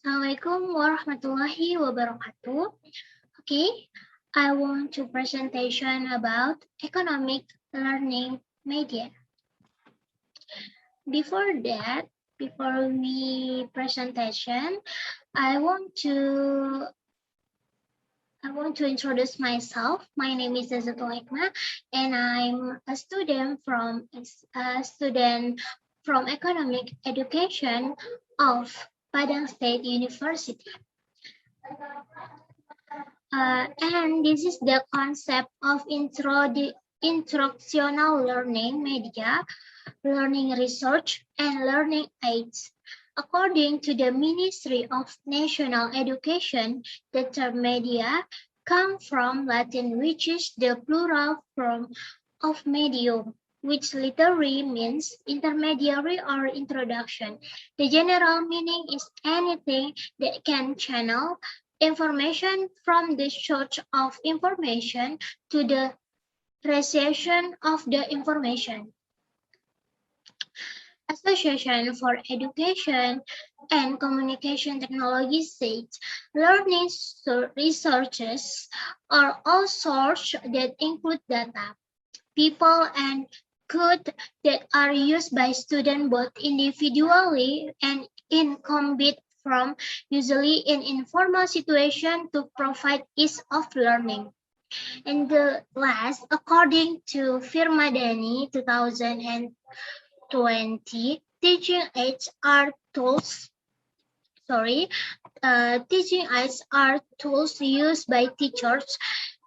Assalamualaikum warahmatullahi wabarakatuh. Okay, I want to presentation about economic learning media. Before that, before we presentation, I want to introduce myself. My name is Azatul Hikmah, and I'm a student from economic education of Padang State University. And this is the concept of instructional learning media, learning research, and learning aids. According to the Ministry of National Education, the term media comes from Latin, which is the plural form of medium, which literally means intermediary or introduction. The general meaning is anything that can channel information from the source of information to the reception of the information. Association for Education and Communication Technology says learning resources are all sources that include data, people, and code that are used by students both individually and in combined form, usually in informal situation to provide ease of learning. And the last, according to Firmadani 2020, teaching aids are tools. Teaching aids are tools used by teachers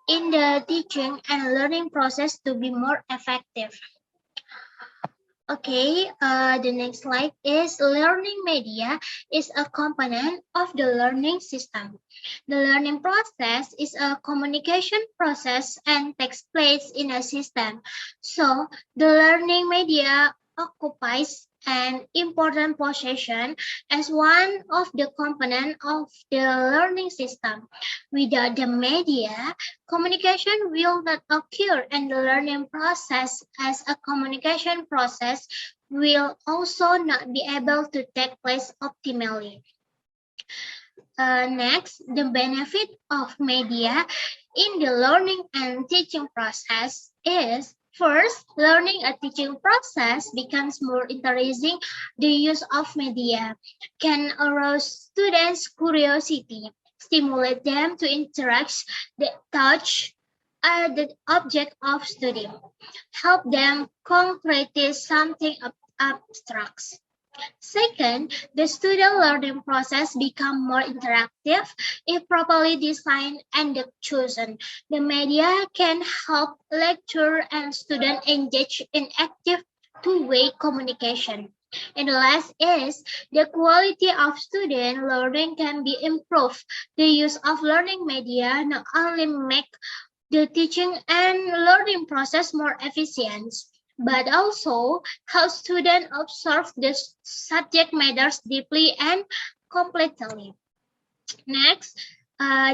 in the teaching and learning process to be more effective. Okay, the next slide is learning media is a component of the learning system. The learning process is a communication process and takes place in a system. So the learning media occupies an important position as one of the components of the learning system. Without the media, communication will not occur, and the learning process as a communication process will also not be able to take place optimally. Next, the benefit of media in the learning and teaching process is first, learning and teaching process becomes more interesting. The use of media can arouse students' curiosity, stimulate them to interact, touch the object of study, help them concretize something abstract. Second, the student learning process becomes more interactive if properly designed and chosen. The media can help lecturer and student engage in active two-way communication. And the last is the quality of student learning can be improved. The use of learning media not only make the teaching and learning process more efficient, but also how students observe the subject matters deeply and completely. Next,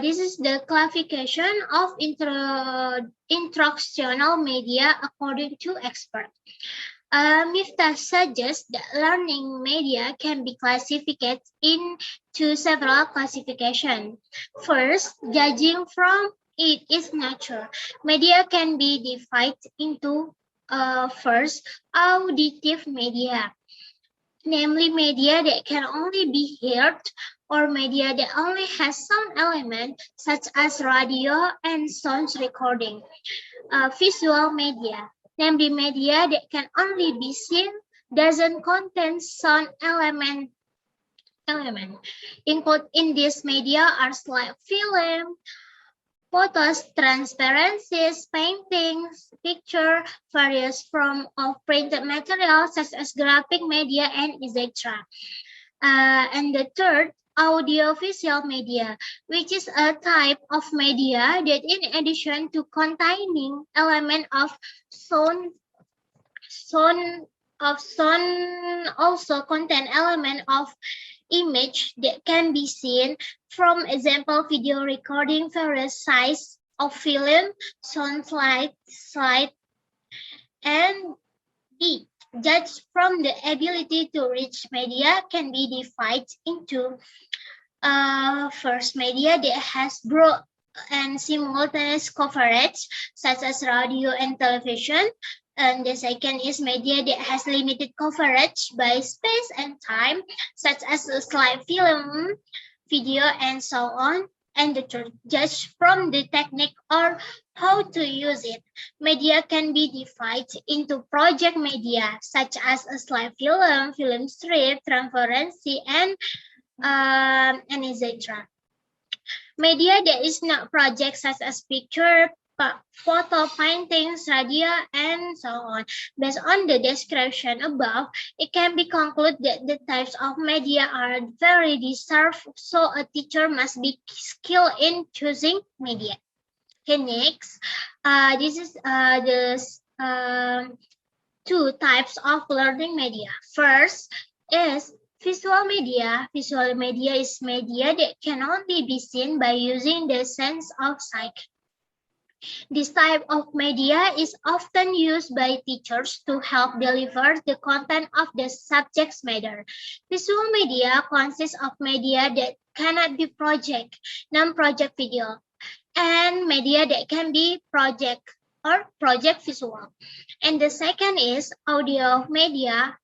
this is the classification of instructional media according to experts. Miftah suggests that learning media can be classified into several classifications. First, judging from its nature, media can be divided into first, auditive media, namely media that can only be heard or media that only has sound element such as radio and sound recording. Visual media, namely media that can only be seen, doesn't contain sound element. Included in this media are like film, photos, transparencies, paintings, picture, various forms of printed material such as graphic media and etc. And the third, audiovisual media, which is a type of media that in addition to containing element of sound also contain element of image that can be seen, from example video recording, various size of film, sound slide, and B. Judged from the ability to reach media can be divided into First, media that has broad and simultaneous coverage, such as radio and television. And the second is media that has limited coverage by space and time, such as slide film, video, and so on. And the third, judge from the technique or how to use it. Media can be divided into project media, such as a slide film, film strip, transparency, and etc. Media that is not project such as picture, photo, paintings, radio, and so on. Based on the description above, it can be concluded that the types of media are very diverse, so a teacher must be skilled in choosing media. Okay, next, this is the two types of learning media. First is visual media. Visual media is media that can only be seen by using the sense of sight. This type of media is often used by teachers to help deliver the content of the subject's matter. Visual media consists of media that cannot be project, non-project video, and media that can be project or project visual. And the second is audio media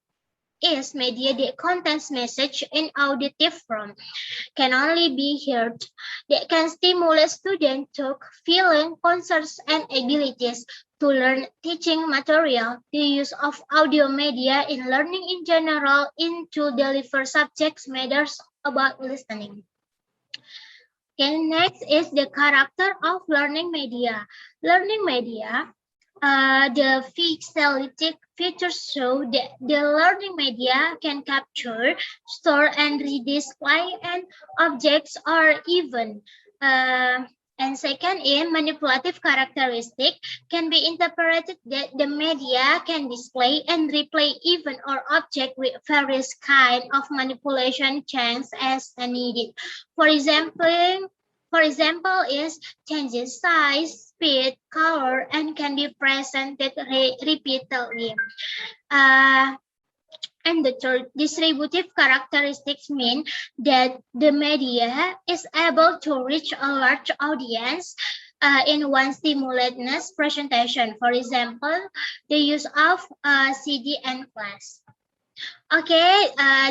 is media that contains message in auditive form, can only be heard, that can stimulate students to feeling, concerns, and abilities to learn teaching material. The use of audio media in learning in general in to deliver subjects matters about listening. Okay, next is the character of learning media. Learning media, the physiologic features show that the learning media can capture, store, and redisplay an objects or even. And second, in manipulative characteristic can be interpreted that the media can display and replay even or object with various kind of manipulation chance as needed. For example, is changes size, speed, color, and can be presented repeatedly. And the third, distributive characteristics mean that the media is able to reach a large audience in one simultaneous presentation. For example, the use of CD and class. Okay,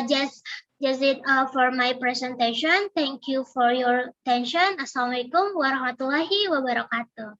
just it for my presentation. Thank you for your attention. Assalamualaikum warahmatullahi wabarakatuh.